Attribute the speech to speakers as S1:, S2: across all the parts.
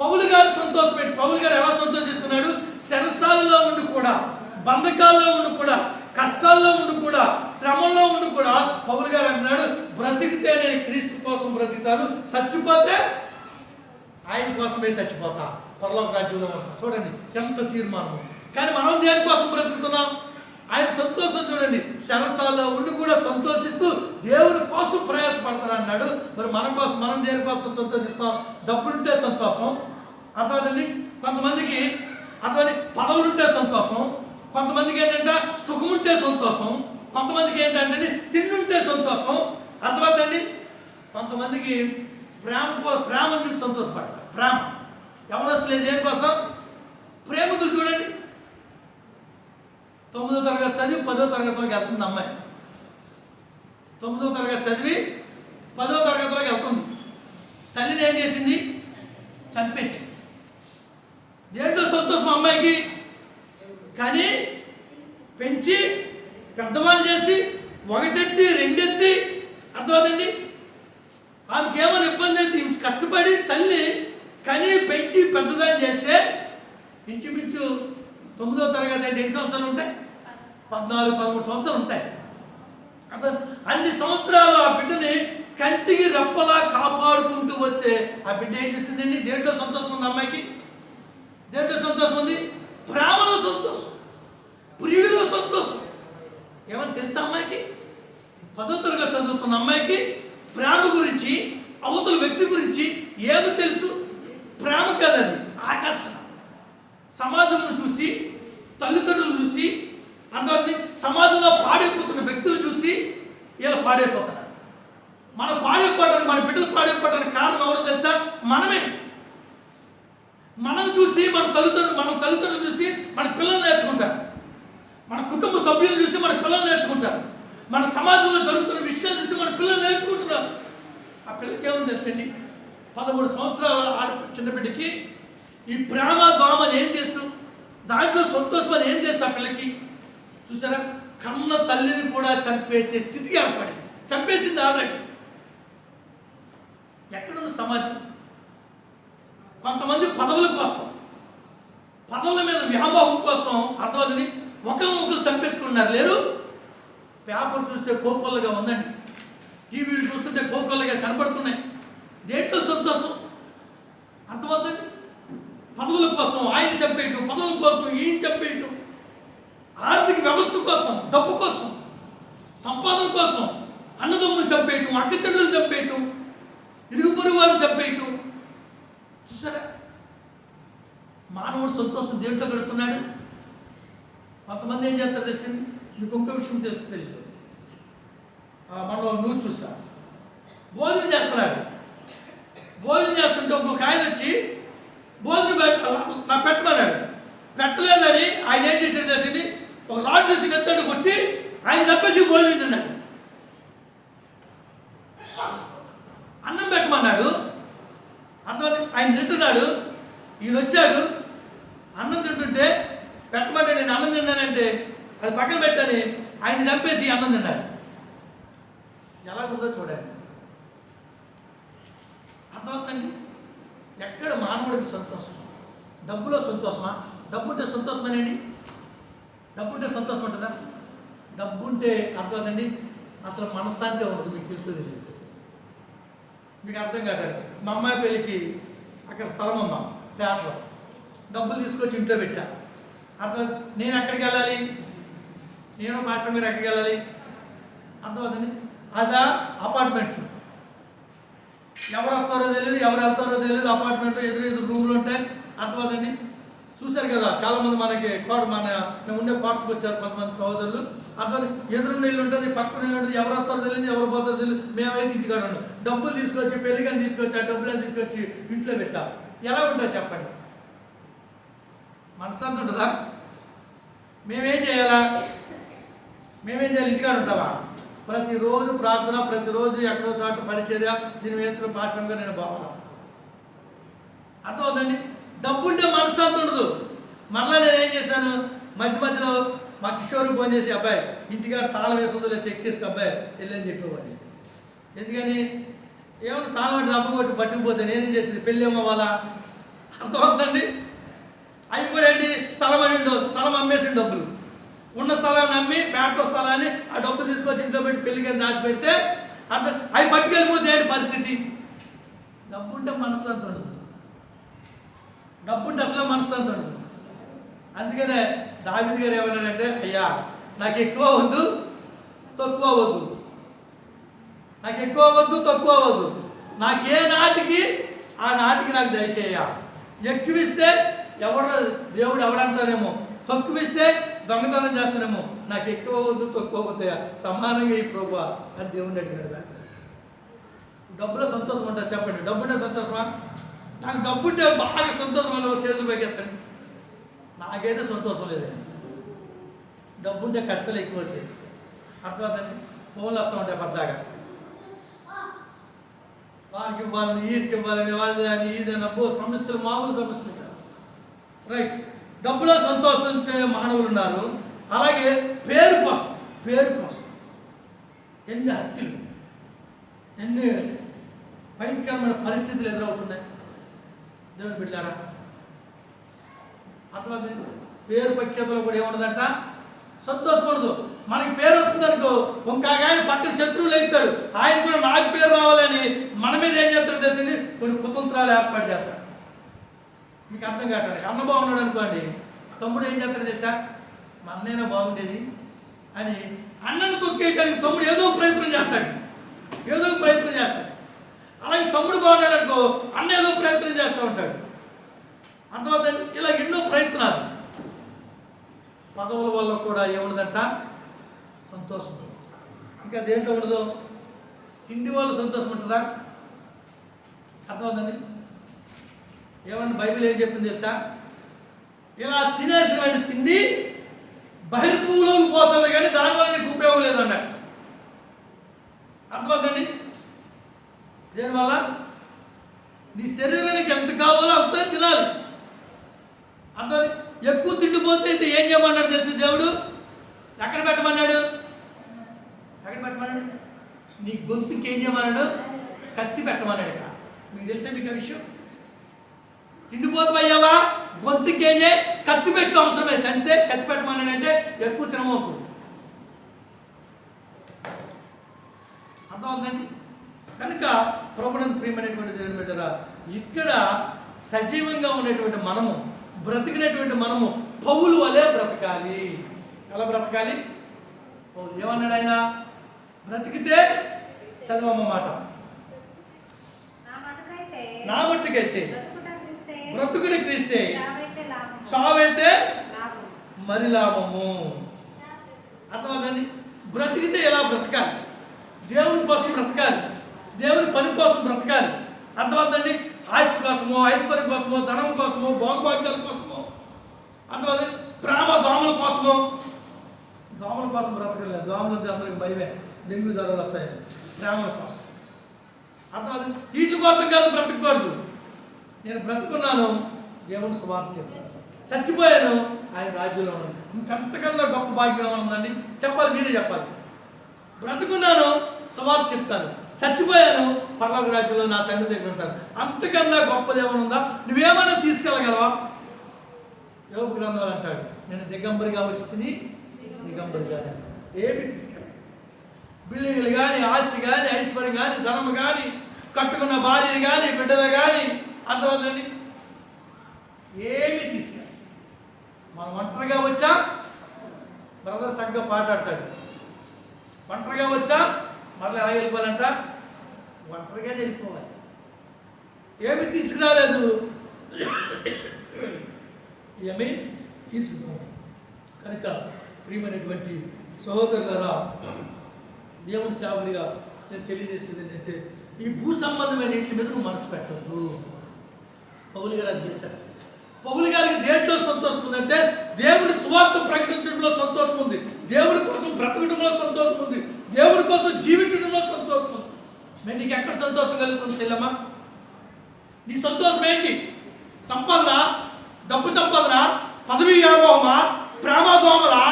S1: పౌలు గారు సంతోషపెట్టి, పౌలు గారు ఎలా సంతోషిస్తున్నాడు? చెరసాలలో ఉండి కూడా, బంధకాల్లో ఉండి కూడా, కష్టాల్లో ఉండి కూడా, శ్రమంలో ఉండి కూడా పౌలు గారు అంటున్నాడు, బ్రతికితే నేను క్రీస్తు కోసం బ్రతికుతాను, చచ్చిపోతే ఆయన కోసమే చచ్చిపోతా, పరలోక రాజ్యంలో ఉంటా. చూడండి ఎంత తీర్మానం. కానీ మనం దేనికోసం బ్రతుకుతున్నాం? ఆయన సంతోషం చూడండి, చెరసాల్లో ఉండి కూడా సంతోషిస్తూ దేవుని కోసం ప్రయాసపడతాను అన్నాడు. మరి మన కోసం మనం దేనికోసం సంతోషిస్తాం? డబ్బులుంటే సంతోషం, అర్థమైందండి. కొంతమందికి అర్థమైంది పదవులుంటే సంతోషం, కొంతమందికి ఏంటంటే సుఖముంటే సంతోషం, కొంతమందికి ఏంటంటే తిండుంటే సంతోషం, అర్థమైందండి. కొంతమందికి ప్రేమను చూసి సంతోషపడతారు. ప్రేమ ఎవరు వస్తలేదు దేనికోసం? ప్రేమికులు చూడండి, 9వ తరగతి చదివి 10వ తరగతిలోకి వెళ్తుంది అమ్మాయి. 9వ తరగతి చదివి 10వ తరగతిలోకి వెళ్తుంది. తల్లిని ఏం చేసింది? చంపేసింది. దేంట్లో సంతోషం అమ్మాయికి? కానీ పెంచి పెద్దవాళ్ళు చేసి ఒకటెత్తి రెండెత్తి, అర్థమవుతండి. ఆమెకి ఏమైనా ఇబ్బంది అయితే కష్టపడి తల్లి కానీ పెంచి పెద్దదాన్ని చేస్తే ఇంచుమించు 9వ తరగతి అంటే ఎన్ని సంవత్సరాలు ఉంటాయి? 14-13 సంవత్సరాలు ఉంటాయి. అర్థం. అన్ని సంవత్సరాలు ఆ బిడ్డని కంటికి రెప్పలా కాపాడుకుంటూ వస్తే ఆ బిడ్డ ఏం చేస్తుందండి? దేంట్లో సంతోషం ఉంది అమ్మాయికి? దేంట్లో సంతోషం ఉంది? ప్రేమలో సంతోషం, ప్రియులో సంతోషం. ఏమని తెలుసా అమ్మాయికి? 10వ తరగతి చదువుతున్న అమ్మాయికి ప్రేమ గురించి, అవతల వ్యక్తి గురించి ఏమి తెలుసు? ప్రేమ కాదది, ఆకర్షణ. సమాజంను చూసి, తల్లిదండ్రులు చూసి, అర్థం సమాజంలో పాడైపోతున్న వ్యక్తులు చూసి ఇలా పాడైపోతున్నారు. మనం పాడైపోవడానికి, మన బిడ్డలు పాడైపోవడానికి కారణం ఎవరో తెలుసా? మనమే. మనం చూసి మన తల్లిదండ్రులు చూసి మన పిల్లలు నేర్చుకుంటారు, మన కుటుంబ సభ్యులు చూసి మన పిల్లలు నేర్చుకుంటారు, మన సమాజంలో జరుగుతున్న విషయాలు చూసి మన పిల్లలు నేర్చుకుంటున్నారు. ఆ పిల్లలకి ఏమని తెలుసండి? 13 సంవత్సరాల చిన్న బిడ్డకి ఈ ప్రేమ దోమని ఏం తెలుసు? దాంట్లో సంతోషం అని ఏం తెలుసు ఆ పిల్లకి? చూసారా, కన్న తల్లిని కూడా చంపేసే స్థితికి ఏర్పడింది. చంపేసింది ఆల్రెడీ. ఎక్కడుంది సమాజం? కొంతమంది పదవుల కోసం, పదవుల మీద వ్యామోహం కోసం అర్థమని ఒకరు చంపేసుకున్నారు. లేరు? పేపర్ చూస్తే కోకొల్లగా ఉందండి, టీవీలు చూస్తుంటే కోకొల్లగా కనపడుతున్నాయి. దేంట్లో సంతోషం? అర్థమవుతుంది. పదవుల కోసం ఆయన చంపేయటం, పదవుల కోసం ఈయన చంపేయటం, ఆర్థిక వ్యవస్థ కోసం, డబ్బు కోసం, సంపాదన కోసం అన్నదమ్ములు చంపేయటం, అక్క చెల్లెలు చంపేయటం, ఇరుగు పొరుగు వారిని చంపేయటం. చూసారా, మానవుడు సంతోషం దేంట్లో గడుపుతున్నాడు? కొంతమంది ఏం చేస్తారు తెలిసింది? మీకు ఇంకో విషయం తెలుసు. మనం నువ్వు చూసా, భోజనం చేస్తున్నాడు. భోజనం చేస్తుంటే ఇంకొక ఆయన వచ్చి భోజనం నాకు పెట్టమన్నాడు. పెట్టలేదని ఆయన ఏం చేశాడు తెలిసింది? ఒక రాడ్ తీసి నెత్తండి కొట్టి ఆయన చంపేసి భోజనం తిన్నాడు. అన్నం పెట్టమన్నాడు, అర్థం. ఆయన తింటున్నాడు, ఈయన వచ్చాడు అన్నం తింటుంటే పెట్టమంటే నేను అన్నం తిన్నానంటే అది పక్కన పెట్టని ఆయన చంపేసి అన్నం తిన్నాడు. ఎలాగుందో చూడండి. అర్థమవుతుందండి. ఎక్కడ మానవుడికి సంతోషం? డబ్బులో సంతోషమా? డబ్బు ఉంటే సంతోషమేనండి? డబ్బు ఉంటే సంతోషం ఉంటుందా? డబ్బు ఉంటే అర్థమవుతుందండి అసలు మనశ్శాంతి ఉండదు. మీకు తెలుసు తెలియదు, మీకు అర్థం కాదు. మా అమ్మాయి పెళ్ళికి అక్కడ స్థలం ఉందా పేటలో, డబ్బులు తీసుకొచ్చి ఇంట్లో పెట్టా. అర్థం. నేను ఎక్కడికి వెళ్ళాలి? నేను మాస్టర్ గారు ఎక్కడికి వెళ్ళాలి? అర్థమవుతుంది. అదా అపార్ట్మెంట్స్, ఎవరు వస్తారో తెలియదు, ఎవరు వెళ్తారో తెలియదు. అపార్ట్మెంట్లో ఎదురు రూమ్లు ఉంటాయి. అర్థమవుతుంది. చూశారు కదా చాలామంది మనకి మేము ఉండే క్వార్టర్స్కి వచ్చారు కొంతమంది సహోదరులు. అర్థం. ఎదురు నీళ్ళు ఉంటుంది, పక్కన నీళ్ళు ఉంటుంది, ఎవరు వస్తారో తెలియదు, ఎవరు పోతారో తెలియదు. మేమైతే ఇంటికాడ ఉన్నాం. డబ్బులు తీసుకొచ్చి పెళ్ళికని తీసుకొచ్చి ఆ డబ్బులని తీసుకొచ్చి ఇంట్లో పెట్టాం. ఎలా ఉంటుంది చెప్పండి? మనశ్శాంతి ఉంటుందా? మేమేం చేయాలా? ఇంటికాడ ఉంటావా? ప్రతిరోజు ప్రార్థన, ప్రతిరోజు ఎక్కడో చోట పరిచర్య, దీని మీద పాస్టర్గా నేను బావాలా? అర్థమవుతుందండి. డబ్బు ఉంటే మనశ్శాంతి ఉండదు. మరలా నేను ఏం చేశాను, మధ్యలో మా కిషోర్కి ఫోన్ చేసి, అబ్బాయి ఇంటికాడ తాళం వేసుకుందో చెక్ చేసి అబ్బాయి వెళ్ళని చెప్పేవాడిని. ఎందుకని? ఏమన్నా తాళం అంటే దెబ్బ కొట్టి పట్టుకుపోతే నేనేం చేసేది? పెళ్ళి ఏమవ్వాలా? అర్థమవుతుందండి. అవి కూడా ఏంటి, స్థలం అని స్థలం అమ్మేసిన డబ్బులు, ఉన్న స్థలాన్ని అమ్మి పేటలో స్థలాన్ని ఆ డబ్బులు తీసుకొచ్చి ఇంట్లో పెట్టి పెళ్లికి దాచిపెడితే అర్థం. అవి పట్టుకెళ్ళిపోతే ఏంటి పరిస్థితి? డబ్బుంటే మనశ్శాంతి ఉంటుంది, డబ్బుంటే అసలు మనశ్శాంతి ఉంటుంది. అందుకనే దావీదు గారు ఏమన్నాడంటే, అయ్యా నాకు ఎక్కువ వద్దు తక్కువ వద్దు, నాకు ఎక్కువ వద్దు తక్కువ వద్దు, నాకే నాటికి ఆ నాటికి నాకు దయచేయ. ఎక్కువిస్తే దేవుడు ఎవడంటానేమో, తక్కువిస్తే దొంగతనం చేస్తానేమో, నాకు ఎక్కువ వద్దు తక్కువ వద్దయా, సమానంగా ఈ ప్రభువా అని దేవుడిని అడిగాడు. డబ్బులో సంతోషం ఉంటుంది చెప్పండి, డబ్బుంటే సంతోషమా? నాకు డబ్బుంటే బాగా సంతోషం అన్న చేతులు పైకెత్తండి. నాకైతే సంతోషం లేదండి. డబ్బుంటే కష్టాలు ఎక్కువ అవుతాయి. అర్థమవుతండి. ఫోన్లు వస్తూ ఉంటాయి పద్దాగా, వారికి ఇవ్వాలని వీరికి ఇవ్వాలని వాళ్ళని ఈదని అబ్బో సమస్యలు మామూలు సమస్యలు కాదు. రైట్. డబ్బులో సంతోషించే మానవులు ఉన్నారు. అలాగే పేరు కోసం ఎన్ని హత్యలు, ఎన్ని భయంకరమైన పరిస్థితులు ఎదురవుతున్నాయి దేవుని బిడ్డలారా. అర్థమైంది. పేరు ప్రఖ్యాతలో కూడా ఏముండదంట, సంతోషపడదు. మనకి పేరు వస్తుందనుకో, ఇంకాక ఆయన పక్కన శత్రువులు అవుతాడు, ఆయన కూడా నాకు పేరు రావాలని మన మీద ఏం చేస్తాడు తెలిసింది, కొన్ని కుతంత్రాలు ఏర్పాటు చేస్తాడు. మీకు అర్థం కావట్లేదు. అన్న బాగున్నాడు అనుకోండి, తమ్ముడు ఏం చేస్తాడు తెలుసా, మా అన్నైనా బాగుండేది అని అన్నను తొక్కేయడానికి తమ్ముడు ఏదో ప్రయత్నం చేస్తాడు. అలాగే తమ్ముడు బాగున్నాడు అనుకో, అన్న ఏదో ప్రయత్నం చేస్తూ ఉంటాడు. అర్థమవుతుంది. ఇలా ఎన్నో ప్రయత్నాలు. పదవుల వల్ల కూడా ఏముండదంట, సంతోషం. ఇంకా దేంట్లో ఉండదు, తిండి వల్ల సంతోషం ఉంటుందా? అర్థమవుతుంది. ఏమన్నా బైబిల్ ఏం చెప్పింది తెలుసా, ఇలా తినేసినటువంటి తిండి బహిర్భూలోకి పోతుంది కానీ దానివల్ల నీకు ఉపయోగం లేదన్నాడు. అర్థమవుతుంది. దేనివల్ల నీ శరీరానికి ఎంత కావాలో అంతే తినాలి. అర్థం. ఎక్కువ తిండిపోతే అయితే ఏం చేయమన్నాడు తెలుసు దేవుడు, ఎక్కడ పెట్టమన్నాడు, నీ గొంతుకి ఏం చేయమన్నాడు, కత్తి పెట్టమన్నాడు. ఇక్కడ మీకు తెలిసే మీకు ఆ విషయం. తిండిపోతు అయ్యావా, గొంతుకి ఏం చేయ, కత్తి పెట్టు అవసరమైతే అంతే. కత్తి పెట్టమన్నాడంటే ఎక్కువ తినమోకు. అర్థమవుతుందండి. కనుక ప్రభువునందు ప్రియమైనటువంటి దేవుని బిడ్డలారా, ఇక్కడ సజీవంగా ఉన్నటువంటి మనము, బ్రతికినటువంటి మనము పౌలు వలె బ్రతకాలి. ఎలా బ్రతకాలి? పౌలు ఏమన్నాడు ఆయన? బ్రతికితే చదవమ్మ మాట, నా మట్టుకైతే బ్రతుకుని క్రీస్తే, చావైతే మరి లాభము. అర్థమవుతుంది. బ్రతికితే ఎలా బ్రతకాలి? దేవుని కోసం బ్రతకాలి, దేవుని పని కోసం బ్రతకాలి. అర్థమవుతుందండి. ఆస్తి కోసమో, ఐశ్వర్యం కోసమో, ధనం కోసమో, భోగభాగ్యాల కోసమో, అర్థమవుతుంది. ప్రేమ దోమల కోసమో, దోమల కోసం బ్రతకలేదు. దోమలు అంటే అందరికి భయమే, డెంగ్యూ జ్వరాలు వస్తాయి. ప్రేమల కోసం, అర్థమవుతుంది. వీటి కోసం కాదు బ్రతకూడదు. నేను బ్రతుకున్నాను, దేవుని సువార్త చెప్తాను. చచ్చిపోయాను, ఆయన రాజ్యంలో ఉన్నాను. ఇంకంతకన్నా గొప్ప భాగ్యం ఏమనుందండి? చెప్పాలి, మీరే చెప్పాలి. బ్రతుకున్నాను, సువార్త చెప్తాను. చచ్చిపోయాను, పరలోక రాజ్యంలో నా తండ్రి దగ్గర ఉంటాను. అంతకన్నా గొప్పది ఏమైనా ఉందా? నువ్వేమైనా తీసుకెళ్ళగలవా? యోబు గ్రంథాలు అంటాడు, నేను దిగంబరిగా వచ్చి తిని దిగంబరిగా. ఏమి తీసుకెళ్ళ? బిల్డింగ్లు కానీ, ఆస్తి కానీ, ఐశ్వర్యం కానీ, ధనం కానీ, కట్టుకున్న భార్యని కానీ, బిడ్డలు కానీ, అర్థమవుతుందండి, ఏమి తీసుకెళ్ళ. మనం ఒంటరిగా వచ్చా, బ్రదర్ చక్కగా పాటాడతాడు. ఒంటరిగా వచ్చా, మళ్ళీ ఎలా వెళ్ళిపోవాలంట, ఒంటరిగానే వెళ్ళిపోవాలి. ఏమి తీసుకురాలేదు, ఏమి తీసుకుపో. కనుక ప్రియమైనటువంటి సహోదరులారా, దేవుని చావుడిగా నేను తెలియజేసేది ఏంటంటే, ఈ భూ సంబంధమైన ఇంటి మీద నువ్వు మనసు పెట్టద్దు. పౌలు గారు అది చేశారు. పౌలు గారికి దేంట్లో సంతోషం ఉందంటే, దేవుడి సువార్త ప్రకటించడంలో సంతోషం ఉంది, దేవుడి కోసం బ్రతకడంలో సంతోషం ఉంది, దేవుడి కోసం జీవించడంలో సంతోషం ఉంది. మరి నీకు ఎక్కడ సంతోషం కలుగుతుంది చెల్లెమ్మా? నీ సంతోషం ఏంటి? సంపాదన, డబ్బు సంపాదన, పదవి వ్యామోహమా, ప్రేమ దోమలా,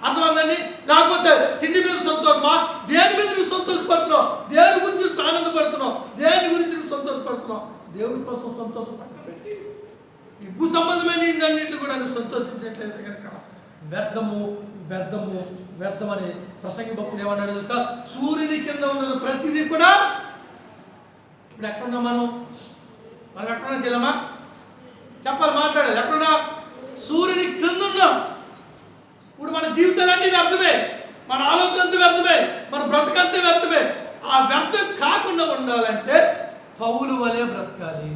S1: అర్థమందండి? లేకపోతే తిండి మీద సంతోషమా? దేని మీద నువ్వు సంతోషపడుతున్నావు? దేని గురించి ఆనందపడుతున్నావు? దేని గురించి నువ్వు సంతోషపడుతున్నావు? దేవుడి కోసం సంతోషపడి ఈ భూ సంబంధమైన అన్నింటిలో కూడా నువ్వు సంతోషించినట్లయితే కనుక వ్యర్థము వ్యర్థము వ్యర్థమని ప్రసంగి భక్తులు ఏమన్నాడు తెలుసా? సూర్యుని కింద ఉన్నది ప్రతిదీ కూడా. ఇప్పుడు ఎక్కడున్నాం మనం ఎక్కడున్నా చెల్లమ్మా చెప్పాలి, మాట్లాడాలి. ఎక్కడున్నా? సూర్యుని క్రింద ఉన్నాం. ఇప్పుడు మన జీవితాలన్నీ వ్యర్థమే, మన ఆలోచన అంతా వ్యర్థమే, మన బ్రతకంతా వ్యర్థమే. ఆ వ్యర్థం కాకుండా ఉండాలంటే పౌలు వలె బ్రతకాలి.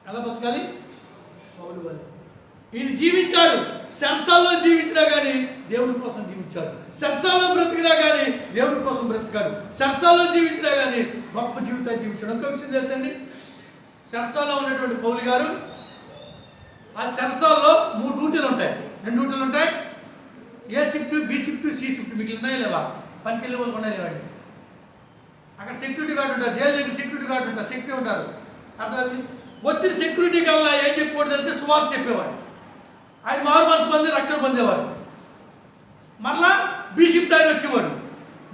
S1: ఎలా బ్రతకాలి? పౌలు వలె. ఈయన జీవించాడు, శంసాల్లో జీవించినా కానీ దేవుడి కోసం జీవించాడు. శంసాల్లో బ్రతికినా కానీ దేవుడి కోసం బ్రతికాడు. శంసాల్లో జీవించినా కానీ గొప్ప జీవితాన్ని జీవించాడు. ఇంకో విషయం తెలుసండి, శంసాల్లో ఉన్నటువంటి పౌలు గారు ఆ శంసాల్లో 3 డ్యూటీలు ఉంటాయి. 2 డ్యూటీలు ఉంటాయి. A shift, B shift, C shift. మీకు ఉన్నాయా లేవా? పనికి వెళ్ళే వాళ్ళు ఉన్నాయి లేవండి. అక్కడ సెక్యూరిటీ గార్డు ఉంటారు, జైలు దగ్గర సెక్యూరిటీ గార్డు ఉంటారు, సెక్యూరిటీ ఉంటారు. అర్థమైంది? వచ్చిన సెక్యూరిటీ కల్లా ఏం చెప్పేవాడు తెలిసి సువార్త చెప్పేవాడు. ఆయన మారు మనసు పొంది రక్షణ పొందేవాడు. మరలా బి షిఫ్ట్ ఆయన వచ్చేవాడు,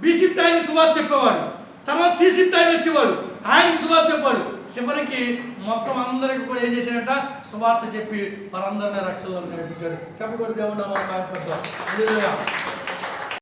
S1: బి షిఫ్ట్ ఆయన సువార్త చెప్పేవాడు. తర్వాత సి షిఫ్ట్ ఆయన వచ్చేవాడు, ఆయనకి సువార్త చెప్పాడు. చివరికి మొత్తం అందరికి కూడా ఏం చేశాడంట? సువార్త చెప్పి వారందరినీ రక్షణలో నడిపించాడు. చెప్పకూడదు దేవుడు నామమున మహిమ పొందుగాక. హల్లెలూయా.